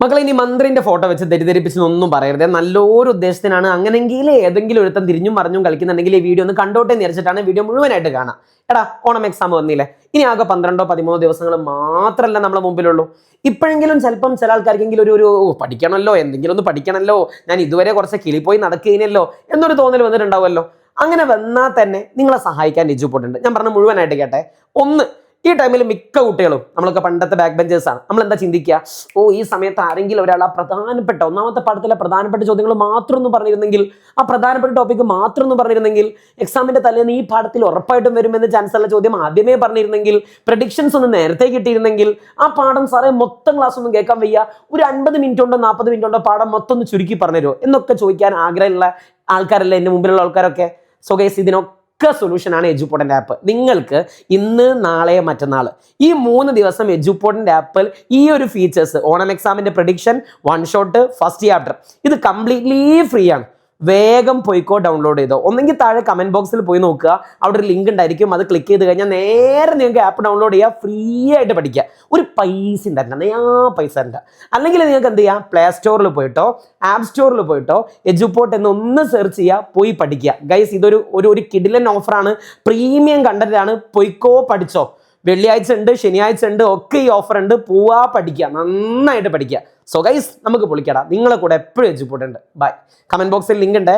മക്കളെ ഇനി മന്ത്രിന്റെ ഫോട്ടോ വെച്ച് തെറ്റിദ്ധരിപ്പിച്ചൊന്നും പറയരുത്. നല്ലൊരു ഉദ്ദേശത്തിനാണ്. അങ്ങനെങ്കിൽ ഏതെങ്കിലും ഒരുത്തം തിരിഞ്ഞും മറിഞ്ഞും കളിക്കുന്നുണ്ടെങ്കിൽ ഈ വീഡിയോ ഒന്ന് കണ്ടോട്ടെ എന്ന് വിചാരിച്ചിട്ടാണ് വീഡിയോ മുഴുവനായിട്ട് കാണാം. എടാ ഓണം എക്സാം വന്നില്ലേ, ഇനി ആകെ 12-13 ദിവസങ്ങൾ മാത്രമല്ല നമ്മളെ മുമ്പിലുള്ളൂ. ഇപ്പോഴെങ്കിലും ചിലപ്പം ചില ആൾക്കാർക്കെങ്കിലും ഒരു പഠിക്കണമല്ലോ, എന്തെങ്കിലും ഒന്ന് പഠിക്കണമല്ലോ, ഞാൻ ഇതുവരെ കുറച്ച് കിളിപ്പോയി നടക്കുകയില്ലല്ലോ എന്നൊരു തോന്നൽ വന്നിട്ടുണ്ടാവുമല്ലോ. അങ്ങനെ വന്നാൽ തന്നെ നിങ്ങളെ സഹായിക്കാൻ എജുപോർട്ട് ഉണ്ട്. ഞാൻ പറഞ്ഞ മുഴുവനായിട്ട് കേട്ടെ. ഒന്ന്, ഈ ടൈമിൽ മിക്ക കുട്ടികളും നമ്മളൊക്കെ പണ്ടത്തെ ബാക്ക് ബെഞ്ചേഴ്സ് ആണ്. നമ്മൾ എന്താ ചിന്തിക്കുക, ഈ സമയത്ത് ആരെങ്കിലും ഒരാൾ ആ പ്രധാനപ്പെട്ട ഒന്നാമത്തെ പാഠത്തിലെ പ്രധാനപ്പെട്ട ചോദ്യങ്ങൾ മാത്രം ഒന്ന് പറഞ്ഞിരുന്നെങ്കിൽ, ആ പ്രധാനപ്പെട്ട ടോപ്പിക്ക് മാത്രം ഒന്ന് പറഞ്ഞിരുന്നെങ്കിൽ, എക്സാമിന്റെ തലേന്ന് ഈ പാഠത്തിൽ ഉറപ്പായിട്ടും വരുമെന്ന് ചാൻസ് ഉള്ള ചോദ്യം ആദ്യമേ പറഞ്ഞിരുന്നെങ്കിൽ, പ്രഡിക്ഷൻസ് ഒന്ന് നേരത്തെ കിട്ടിയിരുന്നെങ്കിൽ, ആ പാഠം സാറേ മൊത്തം ക്ലാസ് ഒന്നും കേൾക്കാൻ വയ്യ, ഒരു 50 മിനിറ്റ് കൊണ്ടോ 40 മിനിറ്റ് കൊണ്ടോ പാഠം മൊത്തം ഒന്ന് ചുരുക്കി പറഞ്ഞുതരുമോ എന്നൊക്കെ ചോദിക്കാൻ ആഗ്രഹമുള്ള ആൾക്കാരല്ലേ എൻ്റെ മുമ്പിലുള്ള ആൾക്കാരൊക്കെ. സോ ഗൈസ്, ഇതിനൊക്കെ സൊല്യൂഷൻ ആണ് എജുപോർട്ടിന്റെ ആപ്പ്. നിങ്ങൾക്ക് ഇന്ന്, നാളെ, മറ്റന്നാൾ ഈ 3 ദിവസം എജുപോർട്ടിന്റെ ആപ്പിൽ ഈ ഒരു ഫീച്ചേഴ്സ്, ഓണം എക്സാമിന്റെ prediction, one shot, first chapter, ഇത് കംപ്ലീറ്റ്ലി ഫ്രീ ആണ്. വേഗം പോയിക്കോ, ഡൗൺലോഡ് ചെയ്തോ. ഒന്നെങ്കിൽ താഴെ കമന്റ് ബോക്സിൽ പോയി നോക്കുക, അവിടെ ഒരു ലിങ്ക് ഉണ്ടായിരിക്കും. അത് ക്ലിക്ക് ചെയ്ത് കഴിഞ്ഞാൽ നേരെ നിങ്ങൾക്ക് ആപ്പ് ഡൗൺലോഡ് ചെയ്യുക, ഫ്രീ ആയിട്ട് പഠിക്കുക. ഒരു പൈസ ഉണ്ടായിട്ടില്ല, പൈസ ഉണ്ട്. അല്ലെങ്കിൽ നിങ്ങൾക്ക് എന്ത് ചെയ്യാം, പ്ലേ സ്റ്റോറിൽ പോയിട്ടോ ആപ്പ് സ്റ്റോറിൽ പോയിട്ടോ എജുപോർട്ട് എന്ന് സെർച്ച് ചെയ്യുക, പോയി പഠിക്കുക. ഗൈസ്, ഇതൊരു കിടിലൻ ഓഫറാണ്, പ്രീമിയം കണ്ടന്റ് ആണ്. പോയിക്കോ, പഠിച്ചോ. വെള്ളിയാഴ്ച ഉണ്ട്, ശനിയാഴ്ച ഉണ്ട്, ഒക്കെ ഈ ഓഫർ ഉണ്ട്. പോവാ, പഠിക്കുക, നന്നായിട്ട് പഠിക്കുക. സോ ഗൈസ്, നമുക്ക് പൊളിക്കടാ. നിങ്ങളെ കൂടെ എപ്പോഴും എജുപോർട്ട് ഉണ്ട്. ബൈ. കമന്റ് ബോക്സിൽ ലിങ്ക് ഉണ്ട്.